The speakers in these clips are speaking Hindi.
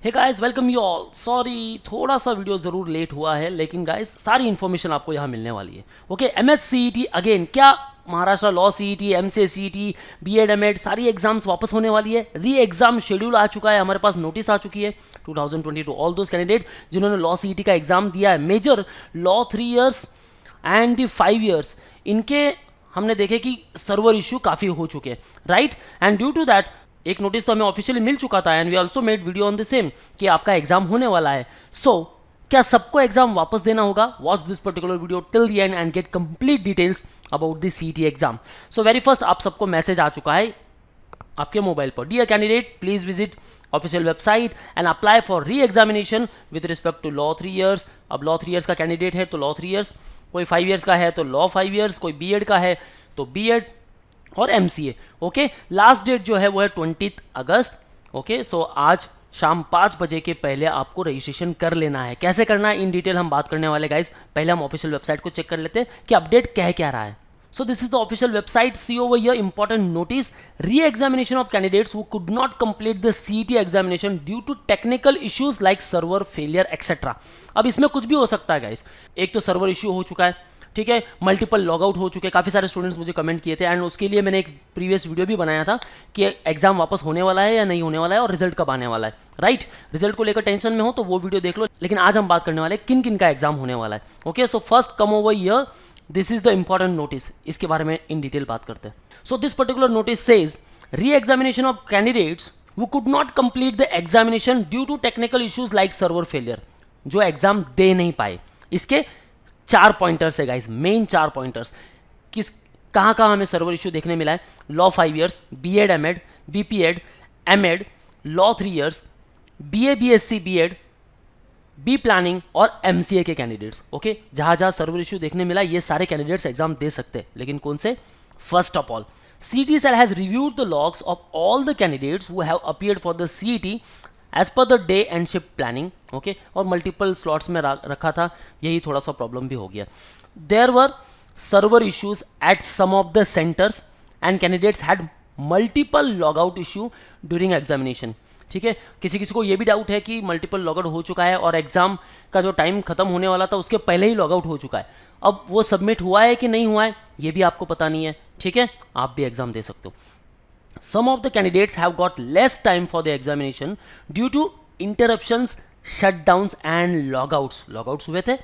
Hey guys welcome you all. Sorry थोड़ा सा वीडियो ज़रूर लेट हुआ है, लेकिन गाइस सारी इन्फॉर्मेशन आपको यहाँ मिलने वाली है। ओके, MSCET अगेन, क्या Maharashtra law CET, MCA CET, BEd MAd सारी एग्जाम्स वापस होने वाली है। री एग्जाम शेड्यूल आ चुका है, हमारे पास नोटिस आ चुकी है 2022। ऑल दोज कैंडिडेट जिन्होंने लॉ CET का एग्जाम दिया है, major law 3 years and 5 years, इनके हमने देखे कि सर्वर इश्यू काफ़ी हो चुके हैं, right. And due to that एक नोटिस तो हमें ऑफिशियली मिल चुका था and we also made video on the same कि आपका एग्जाम होने वाला है। सो क्या सबको एग्जाम वापस देना होगा? Watch this particular video till the end and get complete details about the CET exam. So very first आप सबको मैसेज आ चुका है आपके मोबाइल पर, dear candidate please visit official website and apply for re examination with respect to law 3 years. अब लॉ 3 इयर्स का कैंडिडेट है तो लॉ 3 इयर्स, कोई 5 इयर्स का है तो लॉ 5 इयर्स, कोई BEd का है तो BEd और MCA। ओके, लास्ट डेट जो है वो है 20 अगस्त। ओके, सो आज शाम 5 बजे के पहले आपको रजिस्ट्रेशन कर लेना है। कैसे करना है इन डिटेल हम बात करने वाले गाइस। पहले हम ऑफिशियल वेबसाइट को चेक कर लेते हैं कि अपडेट कह क्या रहा है। So this is the official website. See over here, important notice: re-examination of candidates who could not complete the CET examination due to technical issues like server failure etc. अब इसमें कुछ भी हो सकता है गाइस। एक तो सर्वर इश्यू हो चुका है, ठीक है, मल्टीपल लॉग आउट हो चुके हैं। काफ़ी सारे स्टूडेंट्स मुझे कमेंट किए थे एंड उसके लिए मैंने एक प्रीवियस वीडियो भी बनाया था कि एग्जाम वापस होने वाला है या नहीं होने वाला है और रिजल्ट कब आने वाला है, राइट। रिजल्ट को लेकर टेंशन में हो तो वो वीडियो देख लो, लेकिन आज हम बात करने वाले हैं किन किन का एग्जाम होने वाला है। Okay, so first come over here, this is the important notice, इसके बारे में इन डिटेल बात करते हैं। So this particular notice says re examination of candidates who could not complete the examination due to technical issues like server failure, जो एग्जाम दे नहीं पाए। इसके 4 पॉइंटर्स है गाइस, मेन 4 पॉइंटर्स। किस कहाँ कहाँ हमें सर्वर इश्यू देखने मिला है? Law 5 years, BEd MAd, BPed MAd, law 3 years, BA BSc BEd, B planning और MCA के कैंडिडेट्स। ओके, जहाँ जहाँ सर्वर इश्यू देखने मिला ये सारे कैंडिडेट्स एग्जाम दे सकते हैं, लेकिन कौन से? First of all, CET cell has reviewed the logs of all the candidates who have appeared for the CET as per the day and shift planning. Okay, और मल्टीपल स्लॉट्स में रखा था, यही थोड़ा सा प्रॉब्लम भी हो गया। There were server issues at some of the centers and candidates had multiple logout issue during examination. ठीक है, किसी किसी को ये भी डाउट है कि मल्टीपल लॉगआउट हो चुका है और एग्जाम का जो टाइम खत्म होने वाला था उसके पहले ही लॉगआउट हो चुका है। अब वो सबमिट हुआ है कि नहीं हुआ है ये भी आपको पता नहीं है, ठीक है, आप भी एग्जाम दे सकते हो। Some of the candidates have got less time for the examination due to interruptions, shutdowns and logouts. Logouts हुए थे,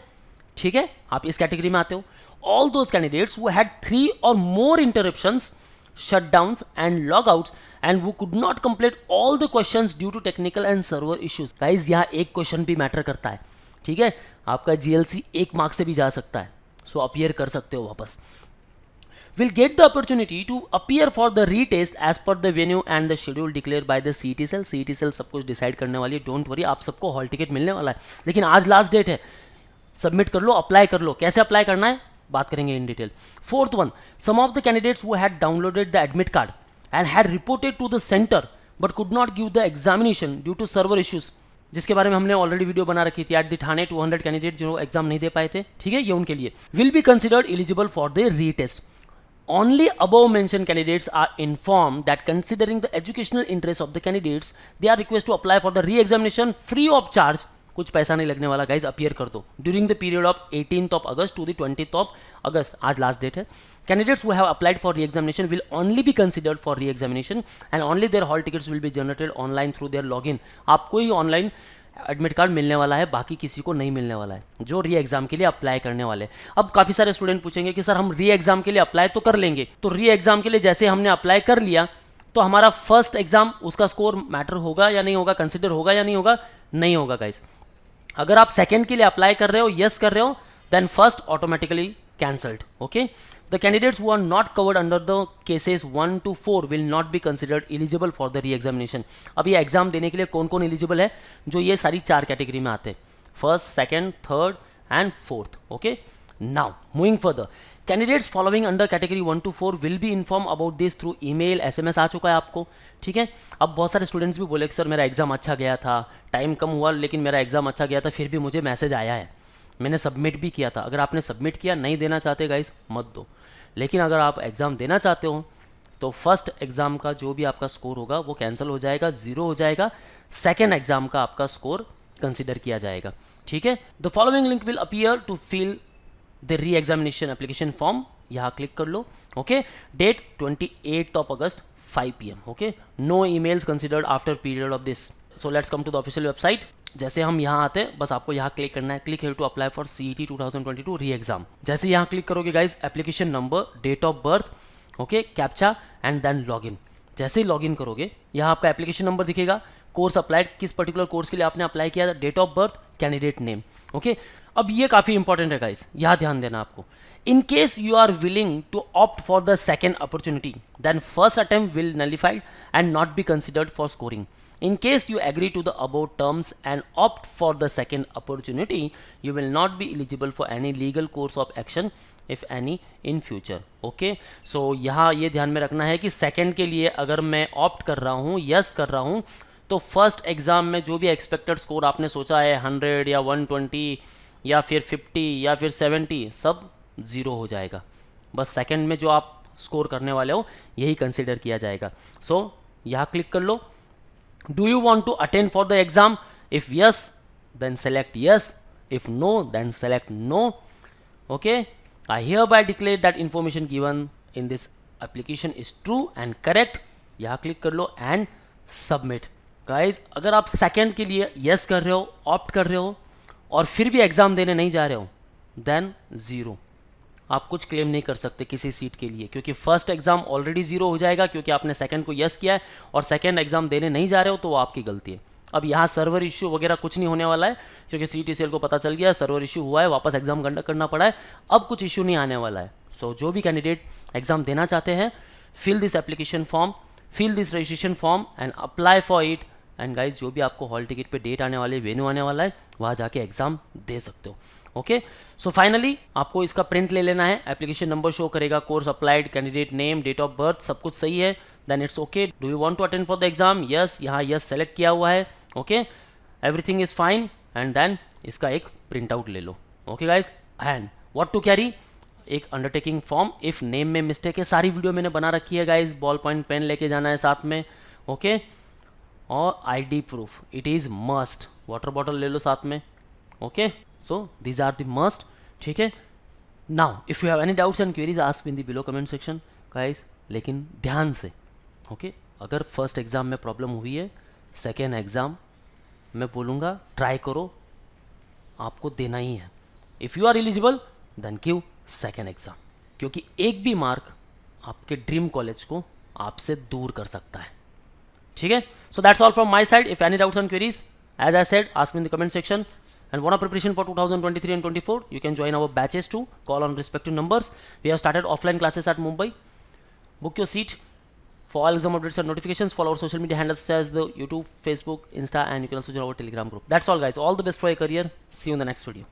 ठीक है, आप इस कैटेगरी में आते हो। All those candidates who had 3 or more interruptions, shutdowns and logouts and who could not complete all the questions due to technical and server issues. Guys, यहाँ एक क्वेश्चन भी मैटर करता है, ठीक है, आपका GLC 1 मार्क से भी जा सकता है, सो अपीयर कर सकते हो वापस। will get the opportunity to appear for the retest as per the venue and the schedule declared by the CET cell. CET cell सब कुछ डिसाइड करने वाली है, डोंट वरी, आप सबको हॉल टिकट मिलने वाला है, लेकिन आज लास्ट डेट है, सबमिट कर लो, अप्लाई कर लो। कैसे अप्लाई करना है बात करेंगे in detail. Fourth one, some of the candidates who had downloaded the admit card and had reported to the centre but could not give the examination due to server issues, जिसके बारे में हमने ऑलरेडी वीडियो बना रखी थी। एट द ठाणे 200 कैंडिडेट जो एग्जाम नहीं दे पाए थे, ठीक है, ये उनके लिए will be considered eligible for the retest. Only above mentioned candidates are informed that considering the educational interest of the candidates, they are requested to apply for the re-examination free of charge. कुछ पैसा नहीं लगने वाला गाइज, अपीयर कर दो during the period of 18th of August to the 20th of August, आज लास्ट डेट है। Candidates who have applied for re-examination will only be considered for re-examination and only their hall tickets will be generated online through their login. आपको ही ऑनलाइन एडमिट कार्ड मिलने वाला है, बाकी किसी को नहीं मिलने वाला है जो री एग्जाम के लिए अप्लाई करने वाले। अब काफ़ी सारे स्टूडेंट पूछेंगे कि सर हम री एग्जाम के लिए अप्लाई तो कर लेंगे, तो री एग्जाम के लिए जैसे हमने अप्लाई कर लिया तो हमारा फर्स्ट एग्जाम उसका स्कोर मैटर होगा या नहीं होगा, कंसिडर होगा या नहीं होगा? नहीं होगा गाइस। अगर आप सेकेंड के लिए अप्लाई कर रहे हो, यस कर रहे हो, then first automatically cancelled. Okay, the candidates who are not covered under the cases 1 to 4 will not be considered eligible for the re-examination. अब ये एग्जाम देने के लिए कौन कौन एलिजिबल है? जो ये सारी 4 कैटेगरी में आते हैं, first, second, third and fourth. Okay, now moving further, candidates following under category 1 to 4 will be inform about this through email, SMS आ चुका है आपको, ठीक है। अब बहुत सारे स्टूडेंट्स भी बोले कि सर मेरा एग्जाम अच्छा गया था, टाइम कम हुआ लेकिन मेरा एग्जाम अच्छा गया था, फिर भी मुझे मैसेज आया है, मैंने सबमिट भी किया था। अगर आपने सबमिट किया, नहीं देना चाहते गाइस, मत दो, लेकिन अगर आप एग्ज़ाम देना चाहते हो तो फर्स्ट एग्जाम का जो भी आपका स्कोर होगा वो कैंसिल हो जाएगा, 0 हो जाएगा। सेकेंड एग्जाम का आपका स्कोर कंसिडर किया जाएगा, ठीक है। The following link will appear to fill the re examination application form, यहाँ क्लिक कर लो, okay. Date 28 August 5 PM, okay. No emails considered after period of this. So let's come to the official website. जैसे हम यहाँ आते हैं, बस आपको यहाँ क्लिक करना है, click here to apply for CET 2022 re exam. जैसे यहाँ क्लिक करोगे guys, application number, date of birth, okay, captcha and then login. जैसे ही लॉगिन करोगे, यहाँ आपका एप्लीकेशन नंबर दिखेगा, कोर्स अप्लाइड, किस पर्टिकुलर कोर्स के लिए आपने अप्लाई किया, date of birth, candidate name, okay. अब ये काफ़ी इंपॉर्टेंट है गाइस, यहाँ ध्यान देना आपको। In case you are willing to opt for the second opportunity, then first attempt will nullified and not be considered for scoring. In case you agree to the above terms and opt for the second opportunity, you will not be eligible for any legal course of action if any in future. Okay, so यहाँ ये ध्यान में रखना है कि सेकंड के लिए अगर मैं ऑप्ट कर रहा हूँ, यस कर रहा हूँ, तो फर्स्ट एग्जाम में जो भी एक्सपेक्टेड स्कोर आपने सोचा है 100 या 120 या फिर 50 या फिर 70, सब ज़ीरो हो जाएगा. बस सेकंड में जो आप स्कोर करने वाले हो यही कंसिडर किया जाएगा. सो यहाँ क्लिक कर लो. Do you want to attend for the exam? If yes, then select yes. If no, then select no. Okay, I hereby declare that information given in this application is true and correct. यहाँ क्लिक कर लो and submit. Guys, अगर आप सेकेंड के लिए yes कर रहे हो, ऑप्ट कर रहे हो और फिर भी एग्जाम देने नहीं जा रहे हो, then ज़ीरो. आप कुछ क्लेम नहीं कर सकते किसी सीट के लिए, क्योंकि फर्स्ट एग्जाम ऑलरेडी जीरो हो जाएगा क्योंकि आपने सेकंड को यस किया है और सेकंड एग्जाम देने नहीं जा रहे हो तो वो आपकी गलती है. अब यहाँ सर्वर इश्यू वगैरह कुछ नहीं होने वाला है क्योंकि CTCL को पता चल गया है सर्वर इश्यू हुआ है, वापस एग्जाम कंडक्ट करना पड़ा है. अब कुछ इश्यू नहीं आने वाला है. सो जो भी कैंडिडेट एग्जाम देना चाहते हैं, fill this application form, fill this registration form and apply for it. And guys जो भी आपको हॉल टिकट पे डेट आने वाली है, वेन्यू आने वाला है, वहाँ जाके एग्जाम दे सकते हो. ओके, सो फाइनली आपको इसका प्रिंट ले लेना है. एप्लीकेशन नंबर शो करेगा, course applied, candidate name, date of birth, सब कुछ सही है. Then it's okay. Do you want to attend for the exam? Yes, यहाँ यस सेलेक्ट किया हुआ है. Okay, everything is fine. And then इसका एक प्रिंट आउट ले लो. Okay guys, and what to carry, एक अंडरटेकिंग फॉर्म. इफ नेम में मिस्टेक है, सारी वीडियो मैंने बना रखी है गाइज. बॉल पॉइंट पेन लेके जाना है साथ में. ओके, और ID proof, it is must. Water bottle ले लो साथ में. Okay, so these are the must. ठीक है. Now if you have any doubts and queries ask in the below comment section guys. लेकिन ध्यान से, ओके, अगर फर्स्ट एग्ज़ाम में प्रॉब्लम हुई है, सेकेंड एग्ज़ाम मैं बोलूँगा ट्राई करो, आपको देना ही है. If you are eligible then give second exam, क्योंकि एक भी मार्क आपके ड्रीम कॉलेज को आपसे दूर कर सकता है. ठीक है. So that's all from my side. If any doubts and queries, as I said, ask me in the comment section. And want a preparation for 2023 and 24, you can join our batches too. Call on respective numbers. We have started offline classes at Mumbai. Book your seat. For all exam updates and notifications, follow our social media handles such as the YouTube, Facebook, Insta, and you can also join our Telegram group. That's all guys. All the best for your career. See you in the next video.